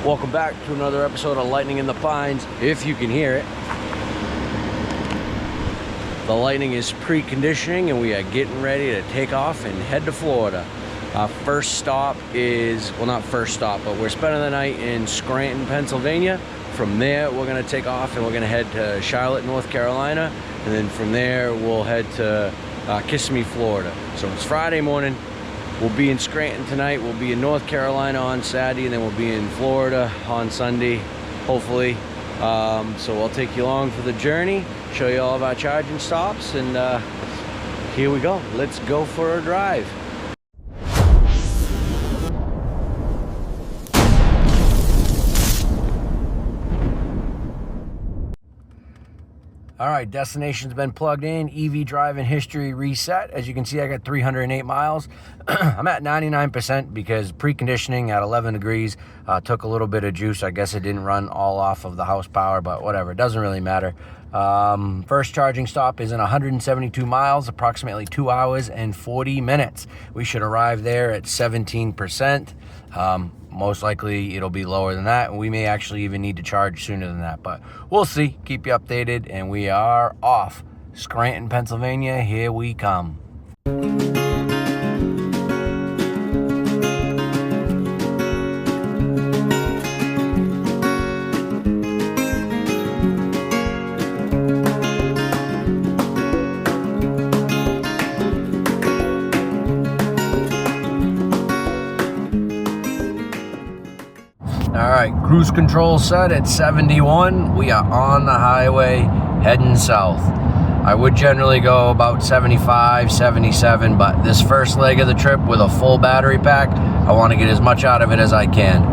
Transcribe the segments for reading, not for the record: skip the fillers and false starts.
Welcome back to another episode of Lightning in the Pines, if you can hear it. The lightning is preconditioning and we are getting ready to take off and head to Florida. Our first stop is, well, not first stop, but we're spending the night in Scranton, Pennsylvania. From there, we're gonna take off and we're gonna head to Charlotte, North Carolina. And then from there, we'll head to Kissimmee, Florida. So it's Friday morning. We'll be in Scranton tonight, we'll be in North Carolina on Saturday, and then we'll be in Florida on Sunday, hopefully. So I'll take you along for the journey, show you all of our charging stops, and here we go. Let's go for a drive. All right, destination's been plugged in, EV driving history reset. As you can see, I got 308 miles. I'm at 99% because preconditioning at 11 degrees took a little bit of juice. I guess it didn't run all off of the house power, but whatever, it doesn't really matter. First charging stop is in 172 miles, approximately 2 hours and 40 minutes. We should arrive there at 17%. Most likely it'll be lower than that, and we may actually even need to charge sooner than that, but we'll see. Keep you updated, and we are off. Scranton, Pennsylvania, here we come. All right, cruise control set at 71. We are on the highway heading south. I would generally go about 75, 77, but this first leg of the trip with a full battery pack, I want to get as much out of it as I can.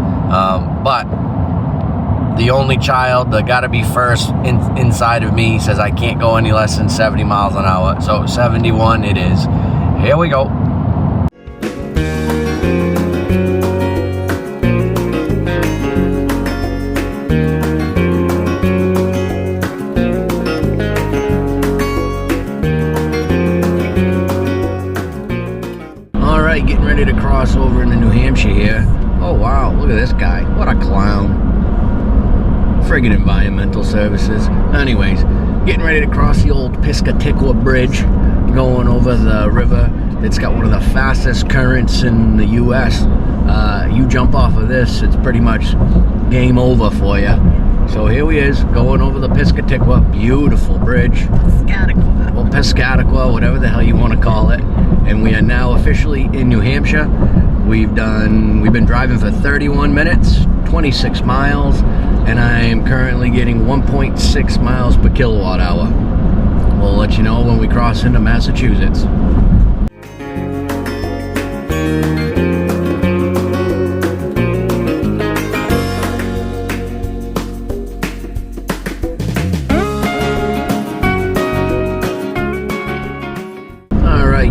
But the only child that got to be first inside of me says I can't go any less than 70 miles an hour. So 71 it is. Here we go. Getting ready to cross over into New Hampshire here. Oh wow, look at this guy. What a clown. Friggin' environmental services. Anyways, getting ready to cross the old Piscataqua Bridge, going over the river. It's got one of the fastest currents in the US. You jump off of this, it's pretty much game over for you. So here he is, going over the Piscataqua, beautiful bridge. Piscataqua. Well, Piscataqua, whatever the hell you want to call it. And we are now officially in New Hampshire. We've been driving for 31 minutes, 26 miles, and I am currently getting 1.6 miles per kilowatt hour. We'll let you know when we cross into Massachusetts.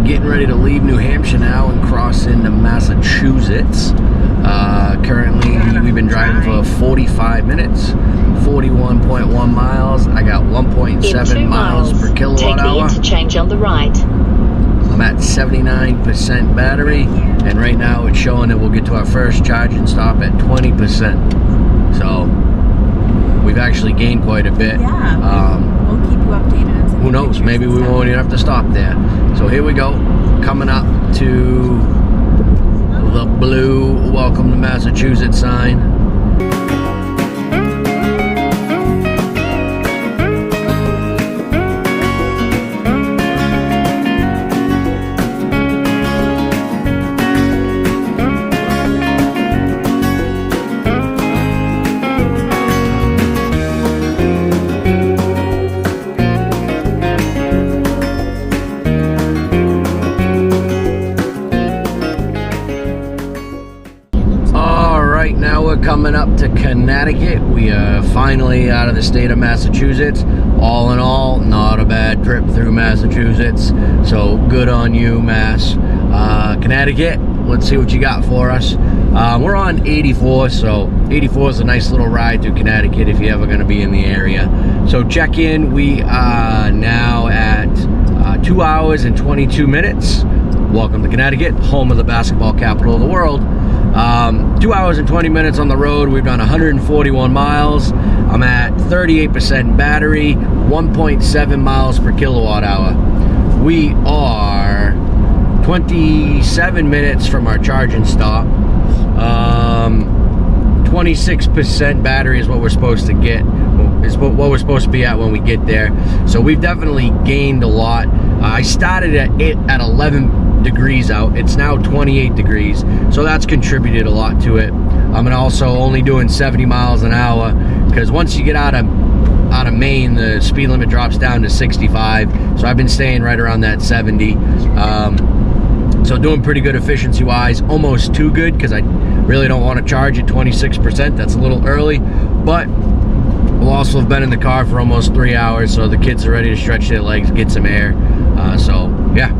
Getting ready to leave New Hampshire now and cross into Massachusetts. Currently, we've been driving for 45 minutes, 41.1 miles. I got 1.7 miles per kilowatt hour. Take the interchange on the right. I'm at 79% battery, and right now it's showing that we'll get to our first charging stop at 20%. So we've actually gained quite a bit. Yeah, we'll keep you updated. Who knows, maybe we won't even have to stop there. So here we go, coming up to the blue Welcome to Massachusetts sign. Coming up to Connecticut. We are finally out of the state of Massachusetts. All in all, not a bad trip through Massachusetts. So good on you, Mass. Connecticut, let's see what you got for us. We're on 84, so 84 is a nice little ride through Connecticut if you're ever going to be in the area. So check in. We are now at 2 hours and 22 minutes. Welcome to Connecticut, home of the basketball capital of the world. 2 hours and 20 minutes on the road. We've done 141 miles. I'm at 38% battery, 1.7 miles per kilowatt hour. We are 27 minutes from our charging stop. 26% battery is what we're supposed to get, is what we're supposed to be at when we get there. So we've definitely gained a lot. I started at 11 degrees out. It's now 28 degrees, so that's contributed a lot to it. I'm also only doing 70 miles an hour because once you get out of Maine, the speed limit drops down to 65. So I've been staying right around that 70. So doing pretty good efficiency wise, almost too good because I really don't want to charge at 26%. That's a little early, but we'll also have been in the car for almost 3 hours, so the kids are ready to stretch their legs, get some air. So yeah,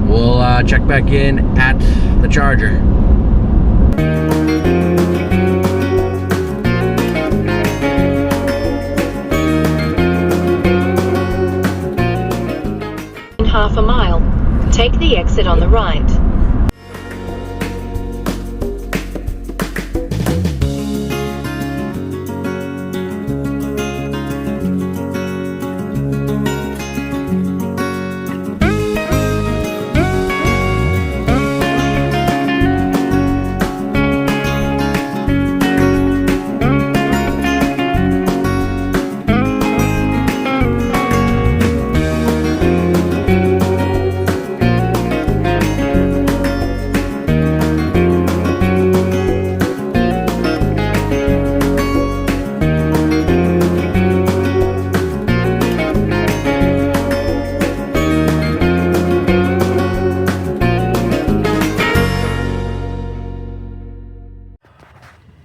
we'll check back in at the charger. In half a mile, take the exit on the right.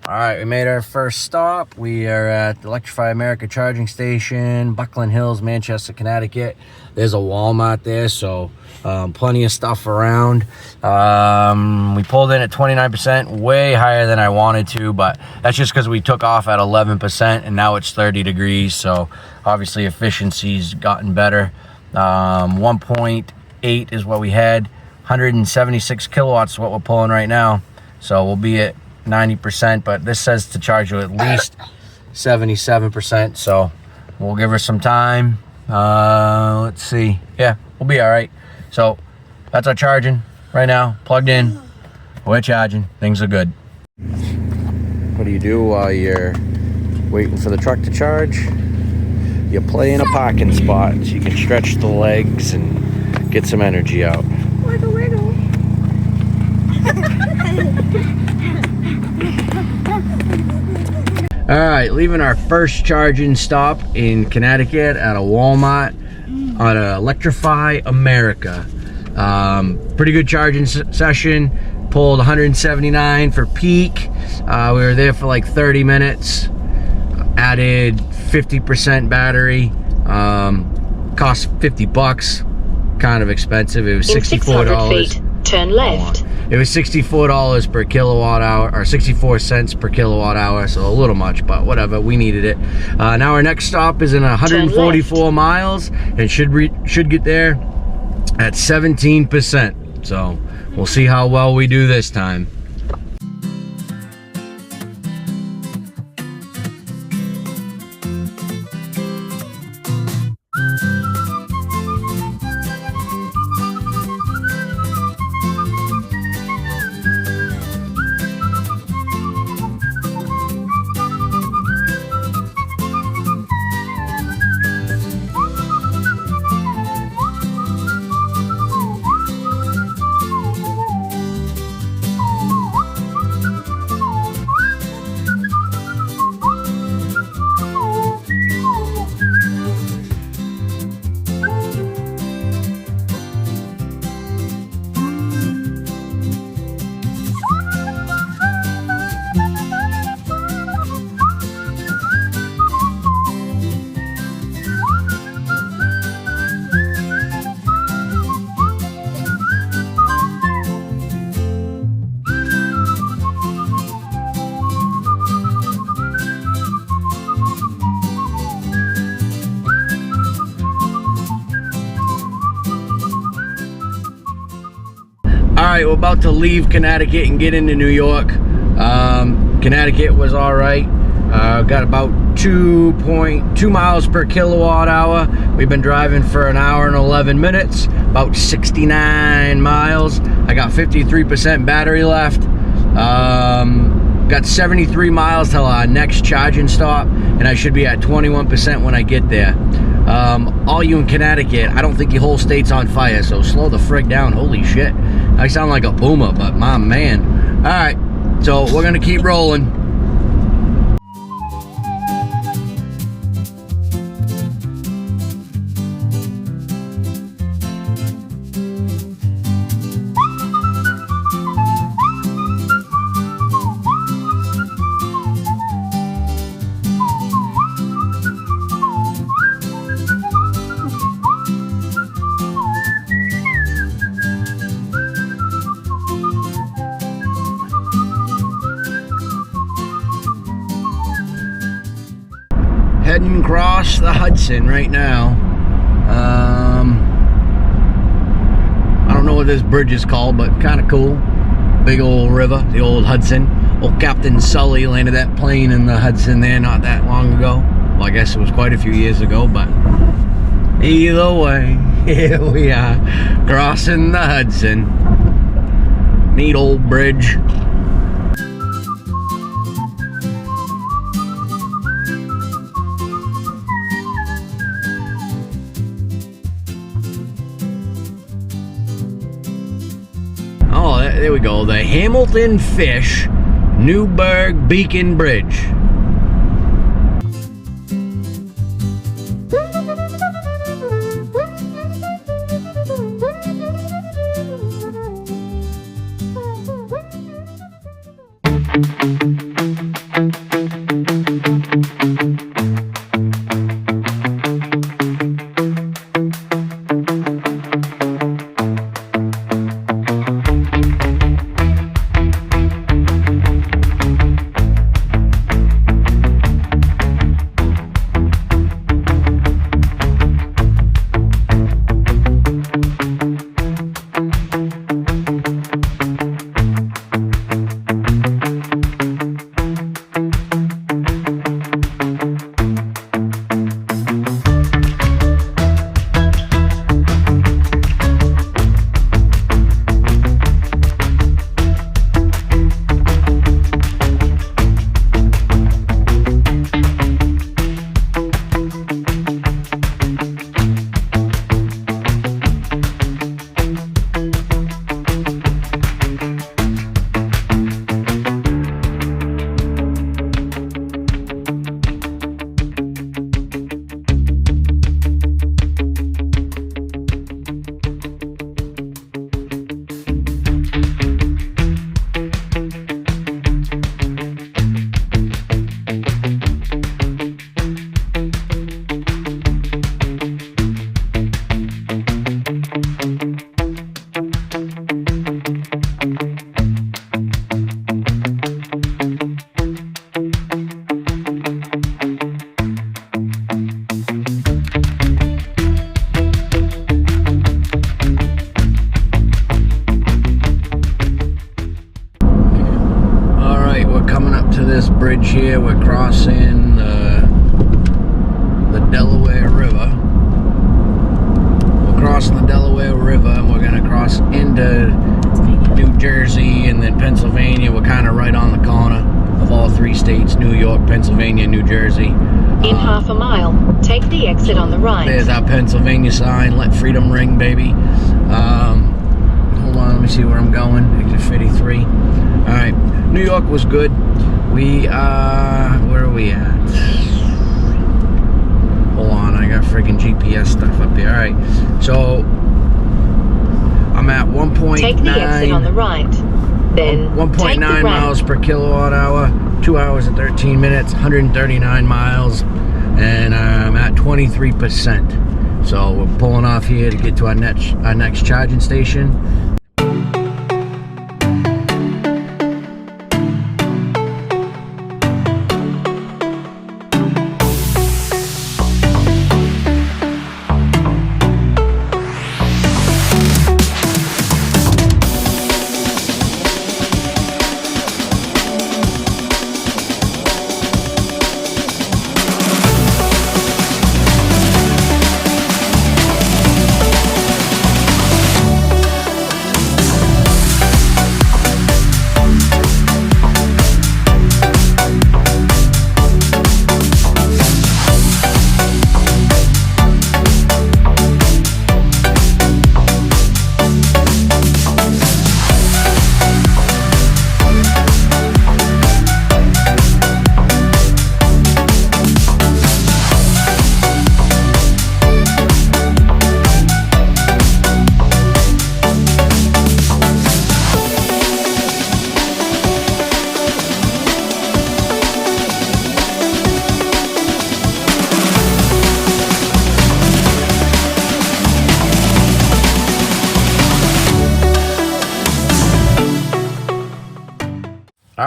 All right, we made our first stop. We are at the Electrify America charging station, Buckland Hills, Manchester, Connecticut. There's a Walmart there, so plenty of stuff around. We pulled in at 29%, way higher than I wanted to, but that's just because we took off at 11% and now it's 30 degrees, so obviously efficiency's gotten better. 1.8 is what we had. 176 kilowatts is what we're pulling right now, so we'll be at 90%, but this says to charge you at least 77%, so we'll give her some time. Let's see. Yeah, we'll be all right. So that's our charging right now, plugged in. We're charging. Things are good. What do you do while you're waiting for the truck to charge? You play in a parking spot so you can stretch the legs and get some energy out. Wiggle, wiggle. All right, leaving our first charging stop in Connecticut at a Walmart on Electrify America. Pretty good charging session. Pulled 179 for peak. We were there for like 30 minutes. Added 50% battery. Cost 50 bucks. Kind of expensive. It was $64. In 600 feet, turn left. It was $64 per kilowatt hour, or 64 cents per kilowatt hour, so a little much, but whatever, we needed it. Now our next stop is in 144 miles and should get there at 17%. So we'll see how well we do this time. All right, we're about to leave Connecticut and get into New York. Connecticut was all right. Got about 2.2 miles per kilowatt hour. We've been driving for an hour and 11 minutes, about 69 miles. I got 53% battery left. Got 73 miles till our next charging stop, and I should be at 21% when I get there. All you in Connecticut, I don't think your whole state's on fire, so slow the frig down. Holy shit. I sound like a boomer, but my man. All right, so we're gonna keep rolling. Heading across the Hudson right now. I don't know what this bridge is called, but kind of cool. Big old river, the old Hudson. Old Captain Sully landed that plane in the Hudson there not that long ago. Well, I guess it was quite a few years ago, but either way, here we are, crossing the Hudson. Neat old bridge. Oh, there we go. The Hamilton Fish Newburgh Beacon Bridge. Bridge here. We're crossing the Delaware River. We're crossing the Delaware River and we're going to cross into New Jersey and then Pennsylvania. We're kind of right on the corner of all three states, New York, Pennsylvania, New Jersey. In half a mile, take the exit on the right. There's our Pennsylvania sign. Let freedom ring, baby. Hold on, let me see where I'm going. Exit 53. Alright, New York was good. We where are we at? Hold on, I got freaking GPS stuff up here. Alright, so I'm at 1.9. Take the exit on the right. Then 1.9 miles per kilowatt hour, 2 hours and 13 minutes, 139 miles, and I'm at 23%. So we're pulling off here to get to our next charging station.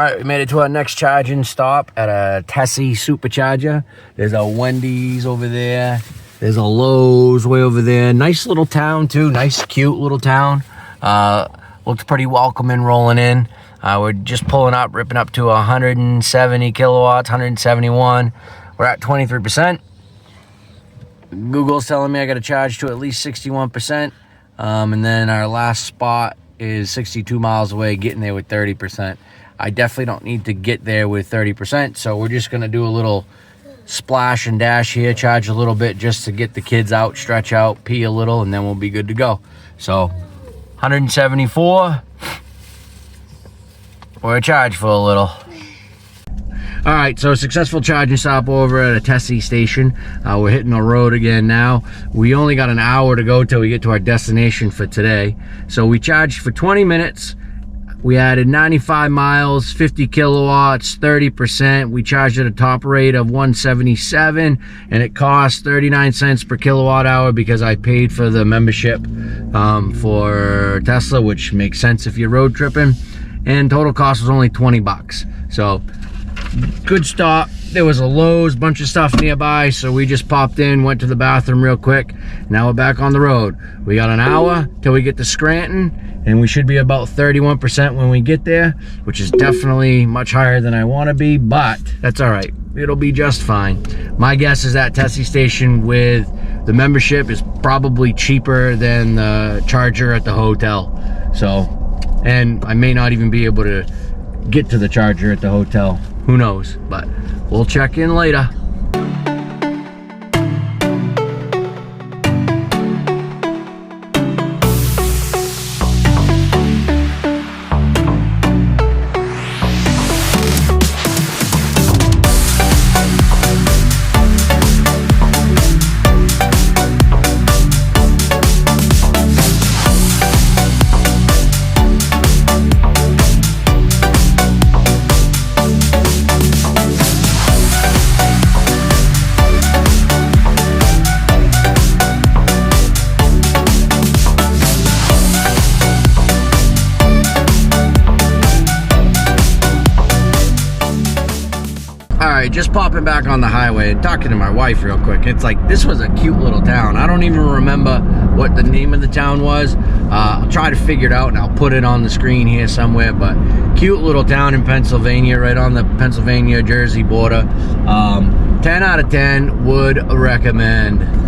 right, we made it to our next charging stop at a Tessie supercharger. There's a Wendy's over there. There's a Lowe's way over there. Nice little town too. Nice, cute little town. Looks pretty welcoming rolling in. We're just pulling up, ripping up to 170 kilowatts, 171. We're at 23%. Google's telling me I got to charge to at least 61%. And then our last spot is 62 miles away, getting there with 30%. I definitely don't need to get there with 30%, so we're just gonna do a little splash and dash here, charge a little bit just to get the kids out, stretch out, pee a little, and then we'll be good to go. So 174, we're charged for a little. All right, so successful charging stop over at a Tessie station. We're hitting the road again now. We only got an hour to go till we get to our destination for today. So we charged for 20 minutes. We added 95 miles, 50 kilowatts, 30%. We charged at a top rate of 177, and it cost 39 cents per kilowatt hour because I paid for the membership for Tesla, which makes sense if you're road tripping. And total cost was only 20 bucks. So good stop. There was a Lowe's, bunch of stuff nearby, so we just popped in, went to the bathroom real quick. Now we're back on the road. We got an hour till we get to Scranton, and we should be about 31% when we get there, which is definitely much higher than I want to be, but that's all right. It'll be just fine. My guess is that Tessie station with the membership is probably cheaper than the charger at the hotel. So, and I may not even be able to get to the charger at the hotel. Who knows? But we'll check in later. Alright, just popping back on the highway and talking to my wife real quick. It's like, this was a cute little town. I don't even remember what the name of the town was. I'll try to figure it out and I'll put it on the screen here somewhere, but cute little town in Pennsylvania, right on the Pennsylvania-Jersey border. 10 out of 10, would recommend.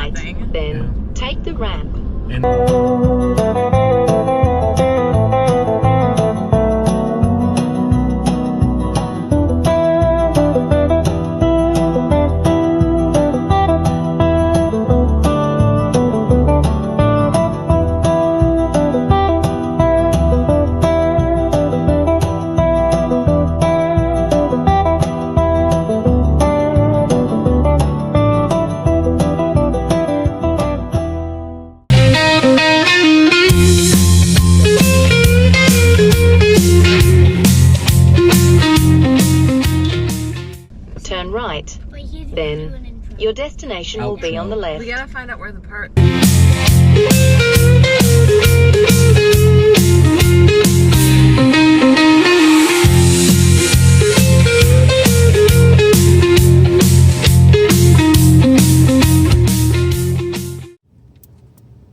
right, something. then take the ramp. And Turn right. Then your destination will be on the left. We gotta find out where the part.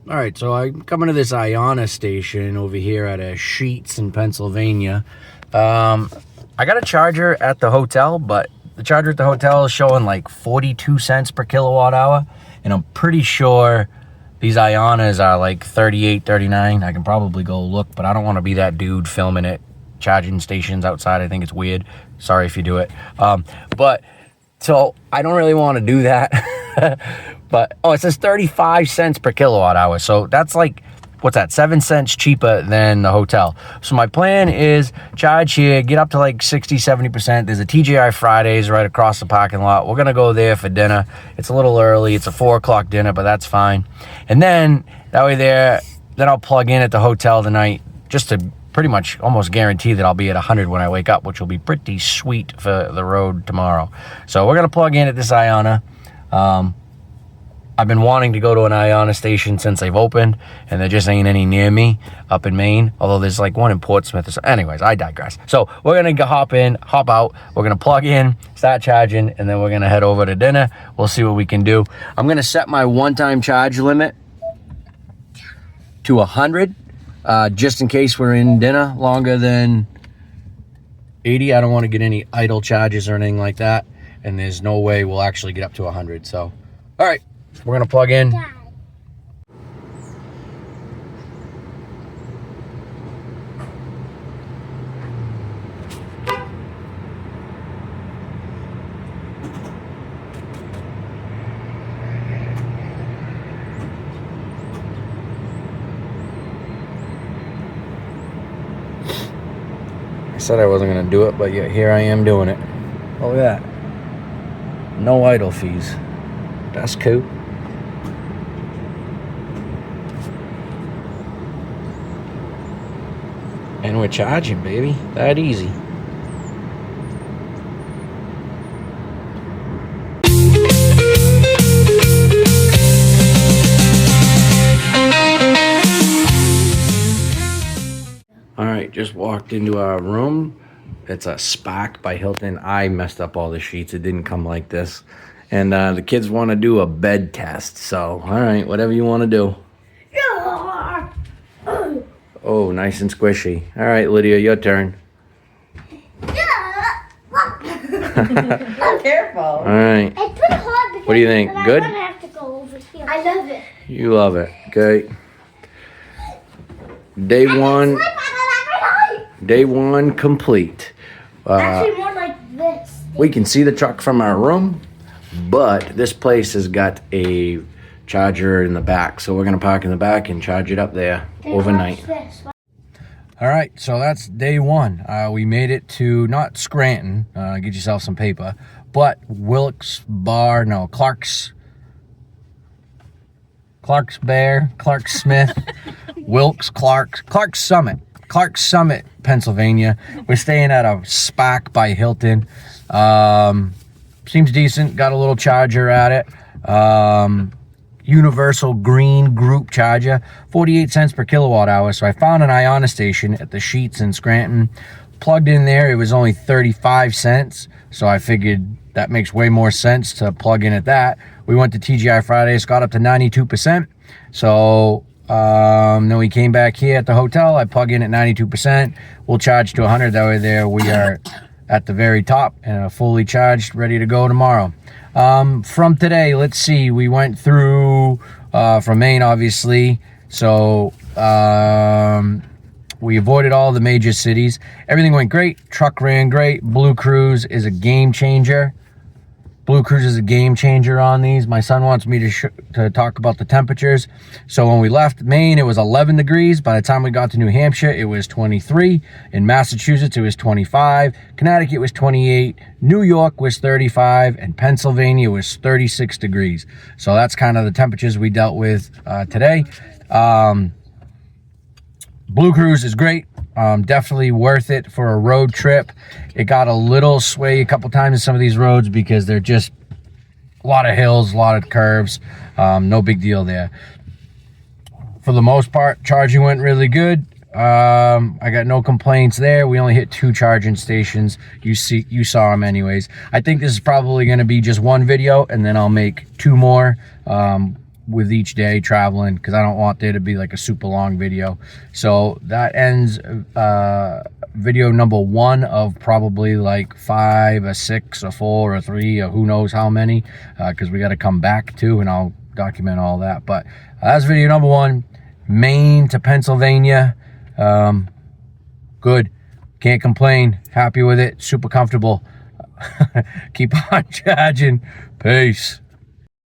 all right, so I'm coming to this Iona station over here at a Sheets in Pennsylvania. I got a charger at the hotel, but the charger at the hotel is showing like 42 cents per kilowatt hour, and I'm pretty sure these Ionas are like 38, 39. I can probably go look, but I don't want to be that dude filming it, charging stations outside. I think it's weird. Sorry if you do it. But so I don't really want to do that. But oh, it says 35 cents per kilowatt hour. So that's like, what's that, 7 cents cheaper than the hotel. So my plan is charge here, get up to like 60-70%. There's a TGI Fridays right across the parking lot. We're gonna go there for dinner. It's a little early, it's a 4 o'clock dinner, but that's fine. And then that way then I'll plug in at the hotel tonight, just to pretty much almost guarantee that I'll be at 100 when I wake up, which will be pretty sweet for the road tomorrow. So we're gonna plug in at this Iona. I've been wanting to go to an Iona station since they've opened, and there just ain't any near me up in Maine, although there's like one in Portsmouth or so. Anyways, I digress. So we're gonna go hop out, we're gonna plug in, start charging, and then we're gonna head over to dinner. We'll see what we can do. I'm gonna set my one-time charge limit to 100, just in case we're in dinner longer than 80. I don't want to get any idle charges or anything like that, and there's no way we'll actually get up to 100. So, all right. We're gonna plug in. I said I wasn't gonna do it, but yet here I am doing it. Oh, look at that. No idle fees. That's cool. And we're charging, baby. That easy. All right, just walked into our room. It's a Spark by Hilton. I messed up all the sheets. It didn't come like this. And the kids want to do a bed test. So, all right, whatever you want to do. Oh, nice and squishy. All right, Lydia, your turn. Careful. All right. It's pretty hard because What do you think? Good? I'm gonna have to go over here. I love it. You love it. Okay. Day one. Day one complete. Actually, more like this. We can see the truck from our room, but this place has got a charger in the back, so we're gonna park in the back and charge it up there overnight. All right, so that's day one. We made it to not Scranton, get yourself some paper, but Clark's Smith, Clark's Summit, Pennsylvania. We're staying at a Spark by Hilton. Seems decent, got a little charger at it. Universal green group charger, 48 cents per kilowatt hour. So I found an Iona station at the Sheets in Scranton, plugged in there. It was only 35 cents. So I figured that makes way more sense to plug in at that. We went to TGI Fridays, got up to 92%. So then we came back here at the hotel. I plug in at 92%. We'll charge to 100. That way there we are at the very top and fully charged, ready to go tomorrow. From today, let's see, we went through from Maine, obviously, so we avoided all the major cities. Everything went great. Truck ran great. Blue Cruise is a game changer. Blue Cruise is a game changer on these. My son wants me to talk about the temperatures. So when we left Maine, it was 11 degrees. By the time we got to New Hampshire, it was 23. In Massachusetts, it was 25. Connecticut was 28. New York was 35. And Pennsylvania was 36 degrees. So that's kind of the temperatures we dealt with today. Blue Cruise is great. Definitely worth it for a road trip. It got a little sway a couple times in some of these roads because they're just a lot of hills, a lot of curves. No big deal there. For the most part, charging went really good. I got no complaints there. We only hit 2 charging stations. You saw them anyways. I think this is probably going to be just one video, and then I'll make 2 more with each day traveling, because I don't want there to be like a super long video. So that ends video number 1 of probably like 5 or 6 or 4 or 3 or who knows how many, because we got to come back to, and I'll document all that. But that's video number 1, Maine to Pennsylvania. Good, can't complain, happy with it, super comfortable. Keep on charging. Peace.